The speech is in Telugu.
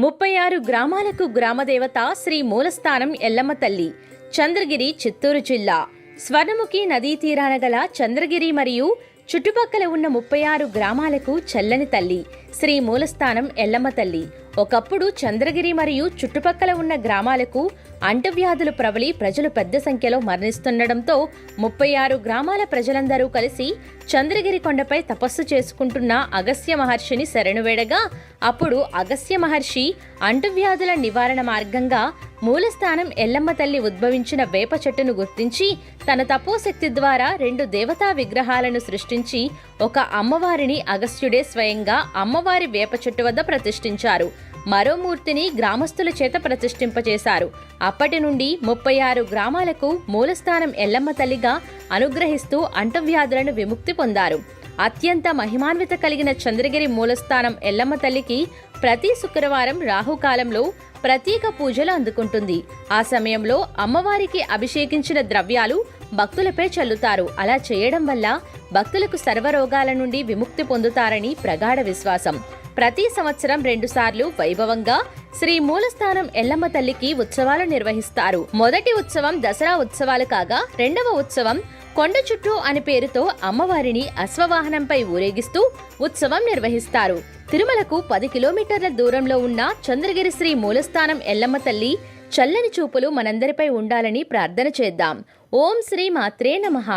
36 గ్రామాలకు గ్రామదేవత శ్రీ మూలస్థానం ఎల్లమ్మ తల్లి, చంద్రగిరి, చిత్తూరు జిల్లా. స్వర్ణముఖి నదీ తీరాన గల చంద్రగిరి మరియు చుట్టుపక్కల ఉన్న 36 గ్రామాలకు చల్లని తల్లి శ్రీ మూలస్థానం ఎల్లమ్మ తల్లి. ఒకప్పుడు చంద్రగిరి మరియు చుట్టుపక్కల ఉన్న గ్రామాలకు అంటువ్యాధులు ప్రబలి ప్రజలు పెద్ద సంఖ్యలో మరణిస్తుండటంతో 36 గ్రామాల ప్రజలందరూ కలిసి చంద్రగిరి కొండపై తపస్సు చేసుకుంటున్న అగస్త్య మహర్షిని శరణువేడగా, అప్పుడు అగస్త్య మహర్షి అంటువ్యాధుల నివారణ మార్గంగా మూలస్థానం ఎల్లమ్మ తల్లి ఉద్భవించిన వేప చెట్టును గుర్తించి తన తపోశక్తి ద్వారా 2 దేవతా విగ్రహాలను సృష్టించి ఒక అమ్మవారిని అగస్త్యుడే స్వయంగా అమ్మవారి వేప చెట్టు వద్ద ప్రతిష్ఠించారు. మరో మూర్తిని గ్రామస్తుల చేత ప్రతిష్ఠింపచేశారు. అప్పటి నుండి 36 గ్రామాలకు మూలస్థానం ఎల్లమ్మ తల్లిగా అనుగ్రహిస్తూ అంటువ్యాధులను విముక్తి పొందారు. అత్యంత మహిమాన్విత కలిగిన చంద్రగిరి మూలస్థానం ఎల్లమ్మ తల్లికి ప్రతి శుక్రవారం రాహుకాలంలో ప్రత్యేక పూజలు అందుకుంటుంది. ఆ సమయంలో అమ్మవారికి అభిషేకించిన ద్రవ్యాలు భక్తులపై చల్లుతారు. అలా చేయడం వల్ల భక్తులకు సర్వరోగాల నుండి విముక్తి పొందుతారని ప్రగాఢ విశ్వాసం. ప్రతి సంవత్సరం 2 సార్లు వైభవంగా శ్రీ మూలస్థానం ఎల్లమ్మ తల్లికి ఉత్సవాలు నిర్వహిస్తారు. మొదటి ఉత్సవం దసరా ఉత్సవాలు కాగా, రెండవ ఉత్సవం కొండ చుట్టూ అని పేరుతో అమ్మవారిని అశ్వవాహనంపై ఊరేగిస్తూ ఉత్సవం నిర్వహిస్తారు. తిరుమలకు 10 కిలోమీటర్ల దూరంలో ఉన్న చంద్రగిరి శ్రీ మూలస్థానం ఎల్లమ్మ తల్లి చల్లని చూపులు మనందరిపై ఉండాలని ప్రార్థన చేద్దాం. ఓం శ్రీ మాత్రే నమః.